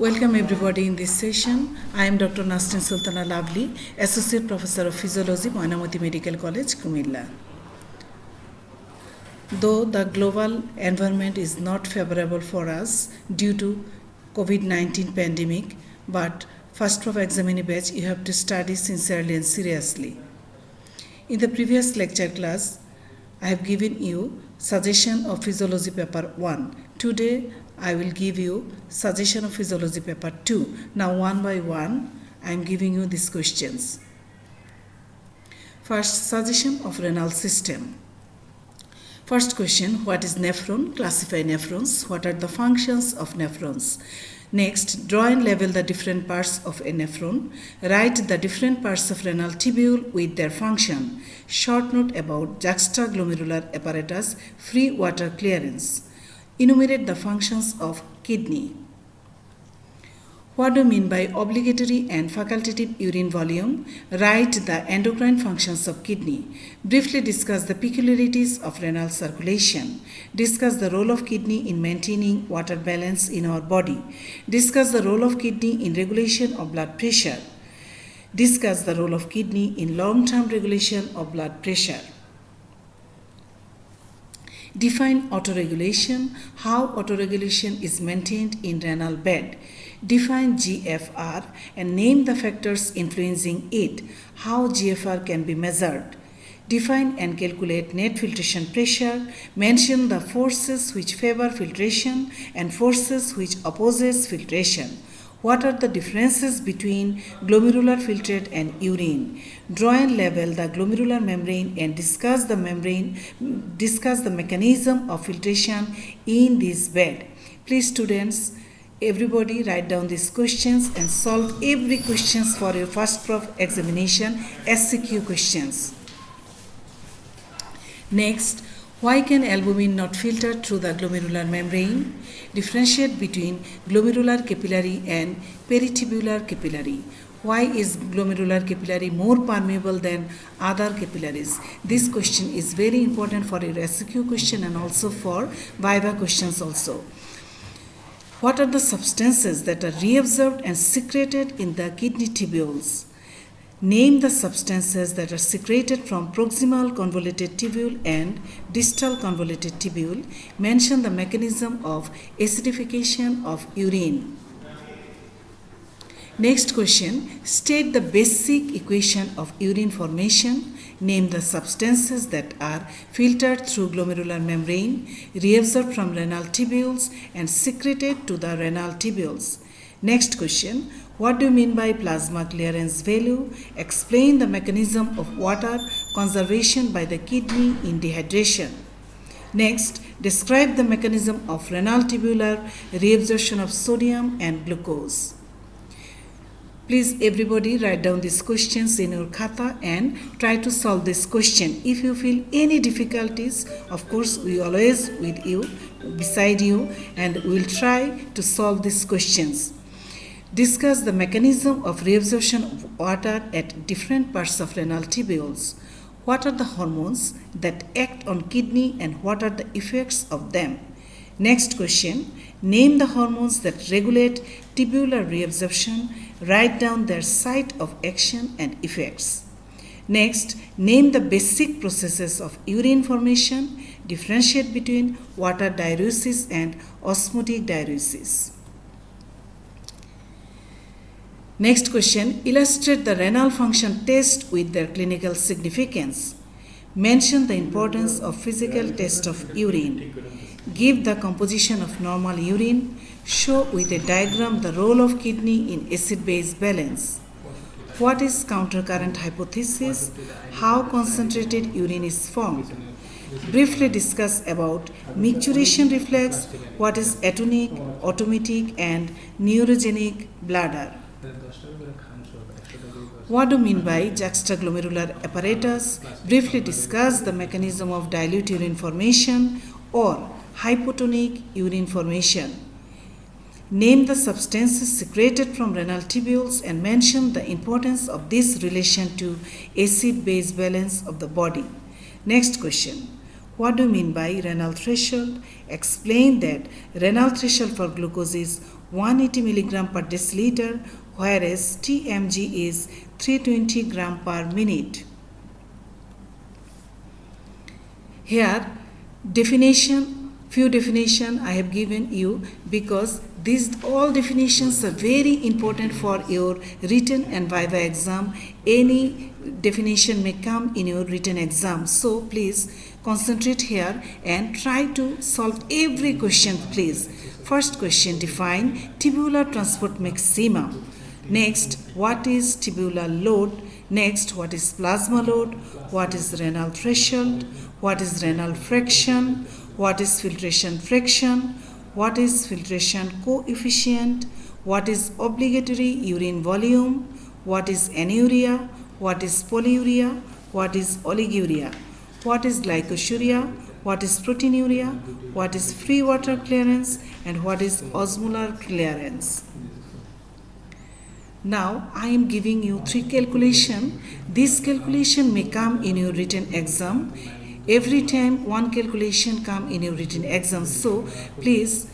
Welcome everybody in this session. I am Dr. Nasrin Sultana Lovely, Associate Professor of Physiology, Moinamoti Medical College, Kumilla. Though the global environment is not favorable for us due to COVID-19 pandemic, but first of examining batch you have to study sincerely and seriously. In the previous lecture class, I have given you suggestion of physiology paper 1. Today I will give you suggestion of physiology paper 2. Now one by one I am giving you these questions. First, suggestion of renal system. First question, what is nephron? Classify nephrons. What are the functions of nephrons? Next, draw and label the different parts of a nephron. Write the different parts of renal tubule with their function. Short note about juxtaglomerular apparatus, free water clearance. Enumerate the functions of kidney. What do you mean by obligatory and facultative urine volume? Write the endocrine functions of kidney. Briefly discuss the peculiarities of renal circulation. Discuss the role of kidney in maintaining water balance in our body. Discuss the role of kidney in regulation of blood pressure. Discuss the role of kidney in long-term regulation of blood pressure. Define autoregulation, how autoregulation is maintained in renal bed. Define GFR and name the factors influencing it, how GFR can be measured. Define and calculate net filtration pressure. Mention the forces which favor filtration and forces which opposes filtration. What are the differences between glomerular filtrate and urine? Draw and label the glomerular membrane and discuss the mechanism of filtration in this bed. Please students, everybody write down these questions and solve every questions for your first prof examination SCQ questions. Next, why can albumin not filter through the glomerular membrane? Differentiate between glomerular capillary and peritubular capillary. Why is glomerular capillary more permeable than other capillaries? This question is very important for your SQ question and also for Viva questions also. What are the substances that are reabsorbed and secreted in the kidney tubules? Name the substances that are secreted from proximal convoluted tubule and distal convoluted tubule. Mention the mechanism of acidification of urine. Next question, state the basic equation of urine formation. Name the substances that are filtered through glomerular membrane, reabsorbed from renal tubules and secreted to the renal tubules. Next question, what do you mean by plasma clearance value? Explain the mechanism of water conservation by the kidney in dehydration. Next, describe the mechanism of renal tubular reabsorption of sodium and glucose. Please everybody write down these questions in your khata and try to solve this question. If you feel any difficulties, of course we always with you, beside you, and we will try to solve these questions. Discuss the mechanism of reabsorption of water at different parts of renal tubules. What are the hormones that act on kidney and what are the effects of them? Next question, name the hormones that regulate tubular reabsorption. Write down their site of action and effects. Next, name the basic processes of urine formation. Differentiate between water diuresis and osmotic diuresis. Next question, illustrate the renal function test with their clinical significance. Mention the importance of physical test of urine. Give the composition of normal urine. Show with a diagram the role of kidney in acid-base balance. What is countercurrent hypothesis? How concentrated urine is formed? Briefly discuss about micturition reflex. What is atonic, automatic and neurogenic bladder? What do you mean by juxtaglomerular apparatus? Briefly discuss the mechanism of dilute urine formation or hypotonic urine formation. Name the substances secreted from renal tubules and mention the importance of this relation to acid-base balance of the body. Next question. What do you mean by renal threshold? Explain that renal threshold for glucose is 180 milligram per deciliter, whereas TMG is 320 gram per minute. Here few definition I have given you because these all definitions are very important for your written and viva exam. Any definition may come in your written exam. So please concentrate here and try to solve every question, please. First question, define tubular transport maximum. Next, what is tubular load? Next, what is plasma load? What is renal threshold? What is renal fraction? What is filtration fraction? What is filtration coefficient? What is obligatory urine volume? What is anuria? What is polyuria? What is oliguria? What is glycosuria? What is proteinuria? What is free water clearance? And what is osmolar clearance? Now I am giving you 3 calculation. This calculation may come in your written exam. Every time one calculation come in your written exam. So please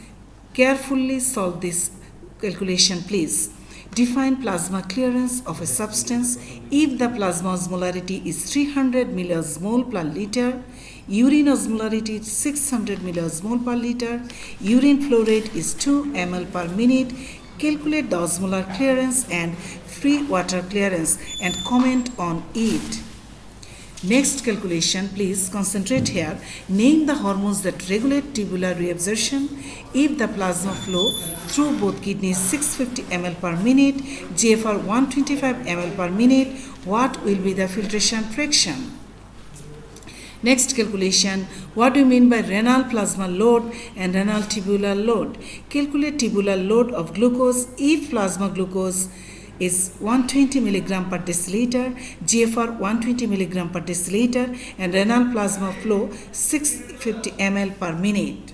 carefully solve this calculation, please. Define plasma clearance of a substance if the plasma osmolarity is 300 milliosmol per liter, urine osmolarity is 600 milliosmol per liter, urine flow rate is 2 ml per minute. Calculate the osmolar clearance and free water clearance and comment on it. Next calculation, please concentrate here. Name the hormones that regulate tubular reabsorption if the plasma flow through both kidneys 650 ml per minute, GFR 125 ml per minute. What will be the filtration fraction? Next calculation, what do you mean by renal plasma load and renal tubular load? Calculate tubular load of glucose if plasma glucose is 120 mg per deciliter, GFR 120 mg per deciliter, and renal plasma flow 650 ml per minute.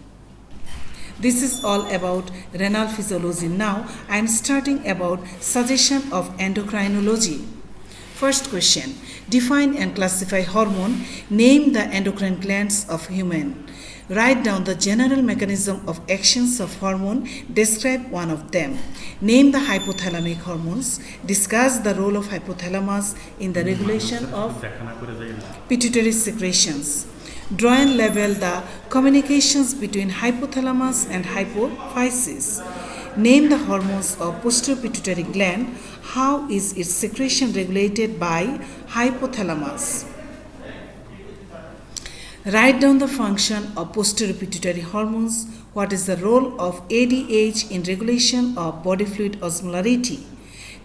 This is all about renal physiology. Now I am starting about suggestion of endocrinology. First question, define and classify hormone. Name the endocrine glands of human. Write down the general mechanism of actions of hormone. Describe one of them. Name the hypothalamic hormones. Discuss the role of hypothalamus in the regulation of pituitary secretions. Draw and label the communications between hypothalamus and hypophysis. Name the hormones of posterior pituitary gland. How is its secretion regulated by hypothalamus? Write down the function of posterior pituitary hormones. What is the role of ADH in regulation of body fluid osmolarity?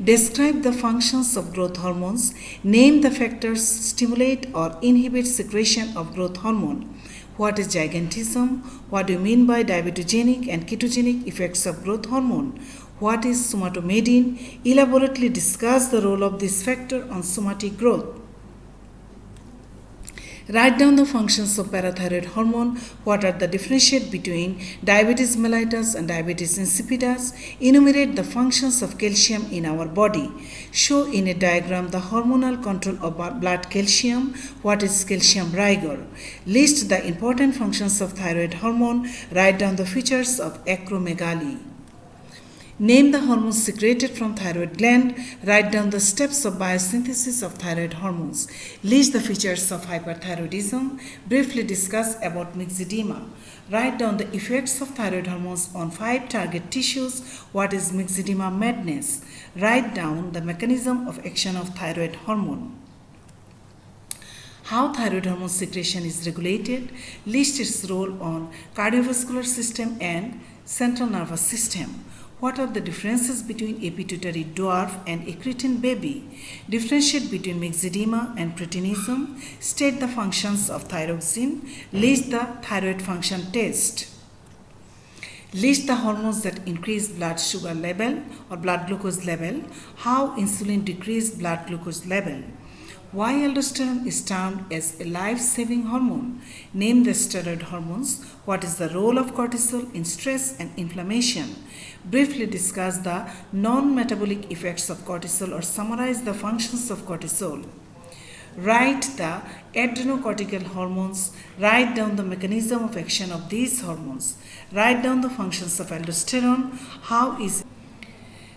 Describe the functions of growth hormones. Name the factors stimulate or inhibit secretion of growth hormone. What is gigantism? What do you mean by diabetogenic and ketogenic effects of growth hormone? What is somatomedin? Elaborately discuss the role of this factor on somatic growth. Write down the functions of parathyroid hormone. What are the differentiate between diabetes mellitus and diabetes insipidus? Enumerate the functions of calcium in our body. Show in a diagram the hormonal control of blood calcium. What is calcium rigor? List the important functions of thyroid hormone. Write down the features of acromegaly. Name the hormones secreted from thyroid gland. Write down the steps of biosynthesis of thyroid hormones. List the features of hyperthyroidism. Briefly discuss about myxedema. Write down the effects of thyroid hormones on 5 target tissues. What is myxedema madness? Write down the mechanism of action of thyroid hormone. How thyroid hormone secretion is regulated. List its role on cardiovascular system and central nervous system. What are the differences between a pituitary dwarf and a cretin baby? Differentiate between myxedema and cretinism. State the functions of thyroxine. List the thyroid function test. List the hormones that increase blood sugar level or blood glucose level. How insulin decrease blood glucose level. Why aldosterone is termed as a life-saving hormone? Name the steroid hormones. What is the role of cortisol in stress and inflammation? Briefly discuss the non-metabolic effects of cortisol or summarize the functions of cortisol. Write the adrenocortical hormones. Write down the mechanism of action of these hormones. Write down the functions of aldosterone. How is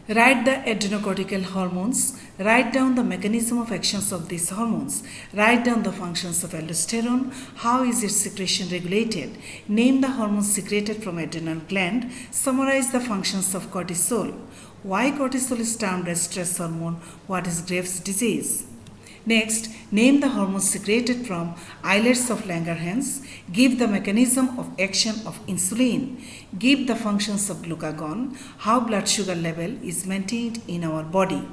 Write the adrenocortical hormones. Write down the mechanism of actions of these hormones. Write down the functions of aldosterone. How is its secretion regulated? Name the hormones secreted from adrenal gland. Summarize the functions of cortisol. Why cortisol is termed as stress hormone? What is Graves' disease? Next, name the hormones secreted from islets of Langerhans. Give the mechanism of action of insulin. Give the functions of glucagon. How blood sugar level is maintained in our body.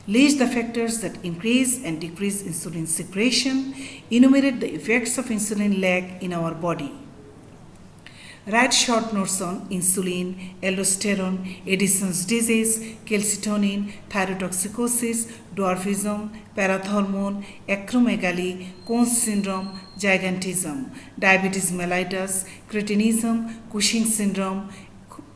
List the factors that increase and decrease insulin secretion. Enumerate the effects of insulin lag in our body. Write short notes on insulin, aldosterone, Addison's disease, calcitonin, thyrotoxicosis, dwarfism, parathormone, acromegaly, Cohn's syndrome, gigantism, diabetes mellitus, cretinism, Cushing syndrome,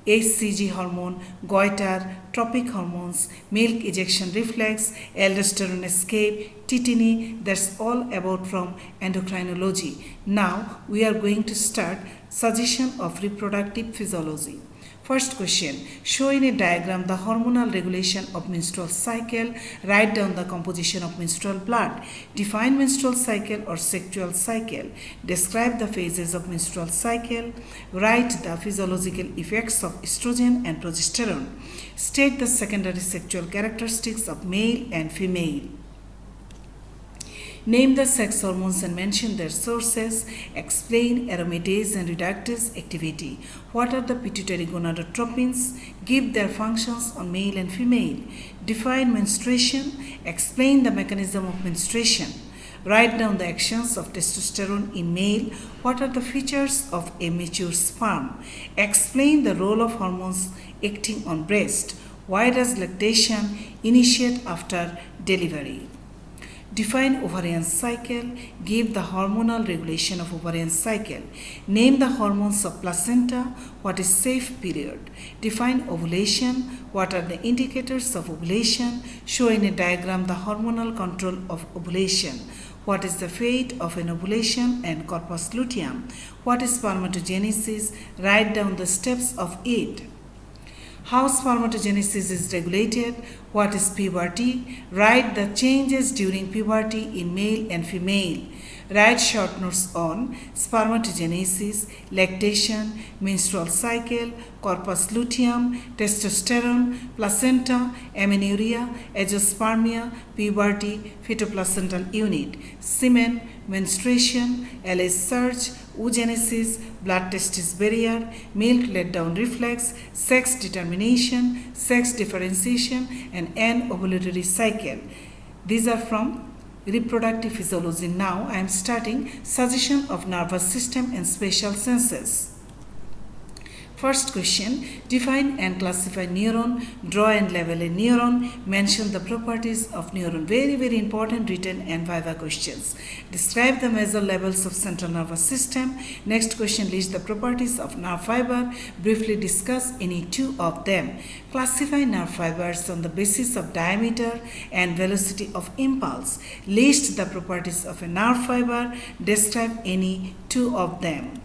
HCG hormone, goiter, tropic hormones, milk ejection reflex, aldosterone escape, tetany. That's all about from endocrinology. Now we are going to start suggestion of reproductive physiology. First question, show in a diagram the hormonal regulation of menstrual cycle. Write down the composition of menstrual blood. Define menstrual cycle or sexual cycle. Describe the phases of menstrual cycle. Write the physiological effects of estrogen and progesterone. State the secondary sexual characteristics of male and female. Name the sex hormones and mention their sources. Explain aromatase and reductase activity. What are the pituitary gonadotropins? Give their functions on male and female. Define menstruation. Explain the mechanism of menstruation. Write down the actions of testosterone in male. What are the features of a mature sperm? Explain the role of hormones acting on breast. Why does lactation initiate after delivery? Define ovarian cycle. Give the hormonal regulation of ovarian cycle. Name the hormones of placenta. What is safe period? Define ovulation. What are the indicators of ovulation? Show in a diagram the hormonal control of ovulation. What is the fate of an ovulation and corpus luteum? What is spermatogenesis? Write down the steps of it. How spermatogenesis is regulated? What is puberty? Write the changes during puberty in male and female. Write short notes on spermatogenesis, lactation, menstrual cycle, corpus luteum, testosterone, placenta, amenorrhea, azoospermia, puberty, fetoplacental unit, semen, menstruation, LH surge, oogenesis, blood testis barrier, milk letdown reflex, sex determination, sex differentiation, and an ovulatory cycle. These are from reproductive physiology. Now I am starting suggestion of nervous system and spatial senses. First question, define and classify neuron. Draw and label a neuron. Mention the properties of neuron. Very important written and viva questions. Describe the major levels of central nervous system. Next question, list the properties of nerve fiber. Briefly discuss any two of them. Classify nerve fibers on the basis of diameter and velocity of impulse. List the properties of a nerve fiber. Describe any two of them.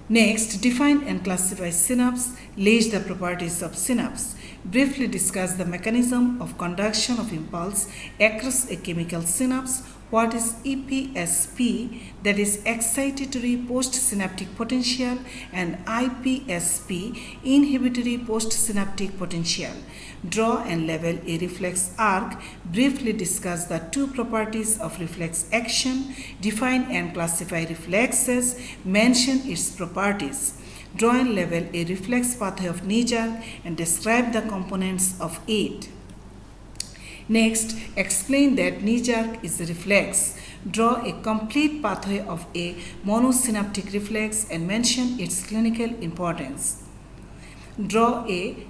Next, define and classify synapse. List the properties of synapse. Briefly discuss the mechanism of conduction of impulse across a chemical synapse. What is EPSP, that is excitatory postsynaptic potential, and IPSP, inhibitory postsynaptic potential. Draw and label a reflex arc. Briefly discuss the two properties of reflex action. Define and classify reflexes. Mention its properties. Draw and label a reflex pathway of knee jerk and describe the components of it. Next, explain that knee jerk is a reflex. Draw a complete pathway of a monosynaptic reflex and mention its clinical importance. Draw a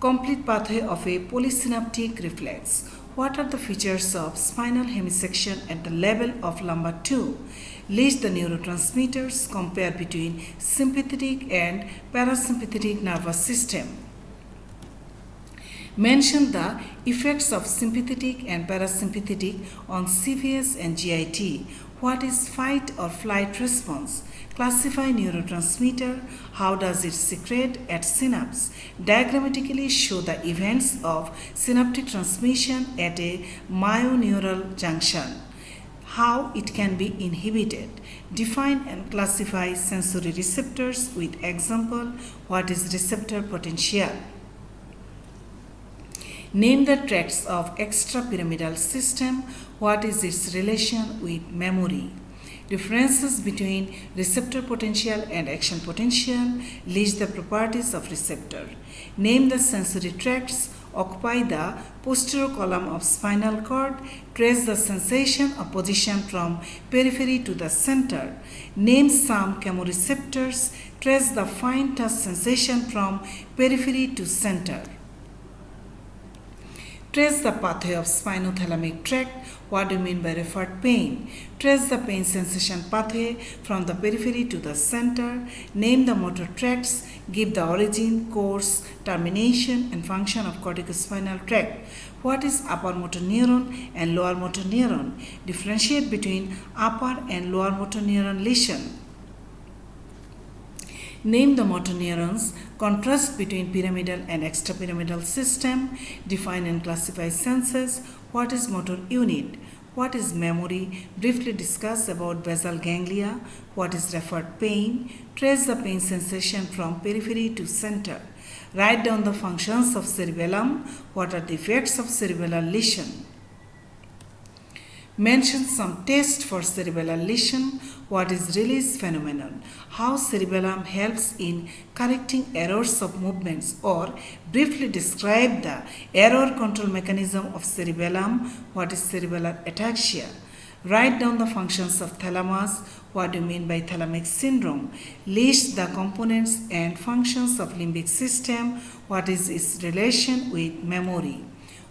complete pathway of a polysynaptic reflex. What are the features of spinal hemisection at the level of lumbar 2? List the neurotransmitters. Compare between sympathetic and parasympathetic nervous system. Mention the effects of sympathetic and parasympathetic on CVS and GIT. What is fight or flight response? Classify neurotransmitter. How does it secrete at synapse? Diagrammatically show the events of synaptic transmission at a myoneural junction. How it can be inhibited. Define and classify sensory receptors with example. What is receptor potential? Name the tracts of extrapyramidal system. What is its relation with memory? Differences between receptor potential and action potential. List the properties of receptor. Name the sensory tracts. Occupy the posterior column of spinal cord. Trace the sensation of position from periphery to the center. Name some chemoreceptors. Trace the fine touch sensation from periphery to center. Trace the pathway of spinothalamic tract. What do you mean by referred pain? Trace the pain sensation pathway from the periphery to the center. Name the motor tracts. Give the origin, course, termination, and function of corticospinal tract. What is upper motor neuron and lower motor neuron? Differentiate between upper and lower motor neuron lesion. Name the motor neurons. Contrast between pyramidal and extrapyramidal system. Define and classify senses. What is motor unit? What is memory? Briefly discuss about basal ganglia. What is referred pain? Trace the pain sensation from periphery to center. Write down the functions of cerebellum. What are the effects of cerebellar lesion? Mention some tests for cerebellar lesion. What is release phenomenon? How cerebellum helps in correcting errors of movements, or briefly describe the error control mechanism of cerebellum. What is cerebellar ataxia? Write down the functions of thalamus. What do you mean by thalamic syndrome? List the components and functions of limbic system. What is its relation with memory?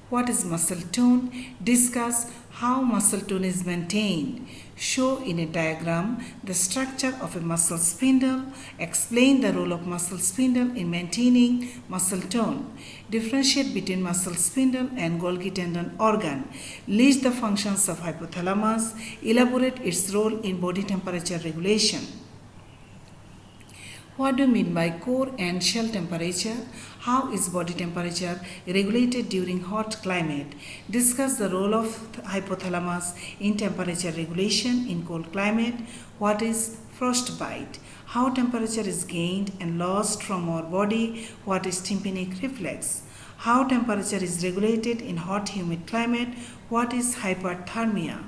What is muscle tone? Discuss how muscle tone is maintained. Show in a diagram the structure of a muscle spindle. Explain the role of muscle spindle in maintaining muscle tone. Differentiate between muscle spindle and Golgi tendon organ. List the functions of hypothalamus. Elaborate its role in body temperature regulation. What do you mean by core and shell temperature? How is body temperature regulated during hot climate? Discuss the role of hypothalamus in temperature regulation in cold climate. What is frostbite? How temperature is gained and lost from our body? What is tympanic reflex? How temperature is regulated in hot humid climate? What is hyperthermia?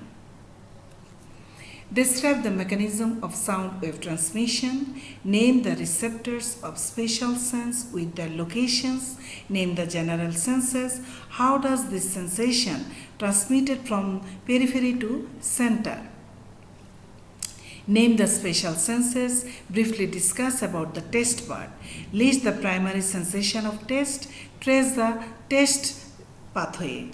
Describe the mechanism of sound wave transmission. Name the receptors of spatial sense with their locations. Name the general senses. How does this sensation transmitted from periphery to center? Name the spatial senses. Briefly discuss about the taste bud. List the primary sensation of taste. Trace the taste pathway.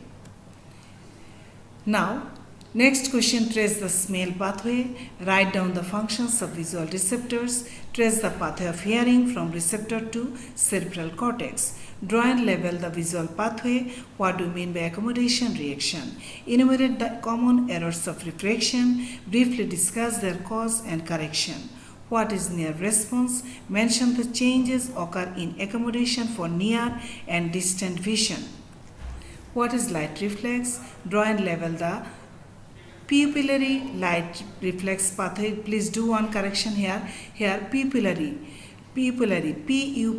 Now, next question, trace the smell pathway. Write down the functions of visual receptors. Trace the pathway of hearing from receptor to cerebral cortex. Draw and label the visual pathway. What do you mean by accommodation reaction? Enumerate the common errors of refraction. Briefly discuss their cause and correction. What is near response? Mention the changes occur in accommodation for near and distant vision. What is light reflex? Draw and label the pupillary light reflex pathway. Please do one correction here. Here pupillary, P-U-P-I-L-L-A-R-Y,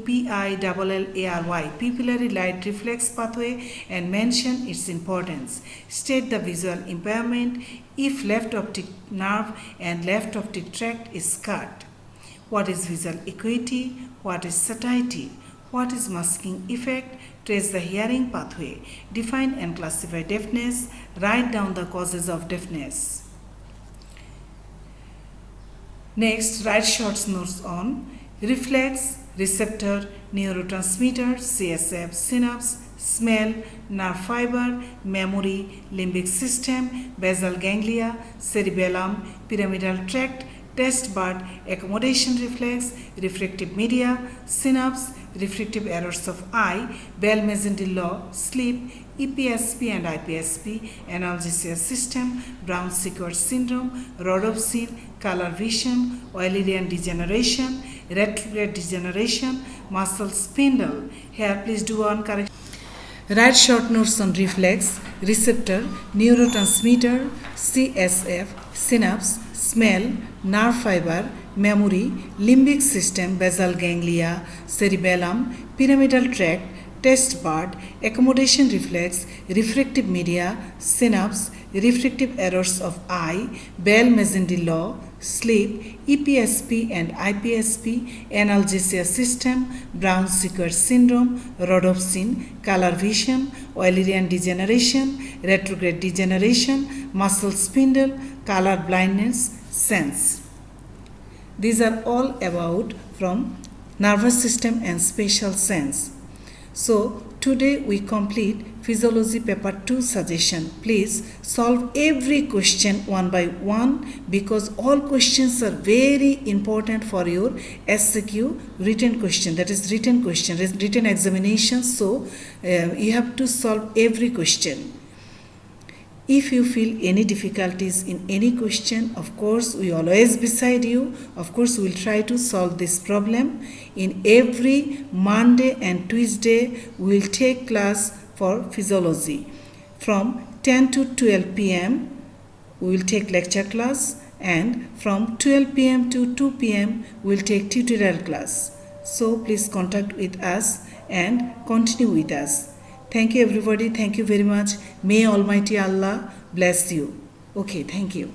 pupillary light reflex pathway, and mention its importance. State the visual impairment if left optic nerve and left optic tract is cut. What is visual acuity? What is satiety? What is masking effect? Trace the hearing pathway. Define and classify deafness. Write down the causes of deafness. Next, write short notes on reflex, receptor, neurotransmitter, CSF, synapse, smell, nerve fiber, memory, limbic system, basal ganglia, cerebellum, pyramidal tract, taste bud, accommodation reflex, refractive media, synapse, refractive errors of eye, Bell-Mezendy law, sleep, EPSP and IPSP, analgesia system, Brown-Sequard syndrome, rhodopsin, color vision, Eulerian degeneration, retrograde degeneration, muscle spindle. Here please do one correction. Write short notes on reflex, receptor, neurotransmitter, CSF, synapse, smell, nerve fiber, memory, limbic system, basal ganglia, cerebellum, pyramidal tract, taste bud, accommodation reflex, refractive media, synapse, refractive errors of eye, Bell-Mezendy law, sleep, EPSP and IPSP, analgesia system, Brown-Sequard syndrome, rhodopsin, color vision, Eulerian degeneration, retrograde degeneration, muscle spindle, color blindness, sense. These are all about from nervous system and spatial sense. So today we complete physiology paper 2 suggestion. Please solve every question one by one because all questions are very important for your SCQ written question, that is written question, written examination. So you have to solve every question. If you feel any difficulties in any question, of course, we always beside you. Of course, we will try to solve this problem. In every Monday and Tuesday, we will take class for physiology. From 10 to 12 p.m., we will take lecture class, and from 12 p.m. to 2 p.m., we will take tutorial class. So please contact with us and continue with us. Thank you everybody. Thank you very much. May Almighty Allah bless you. Okay, thank you.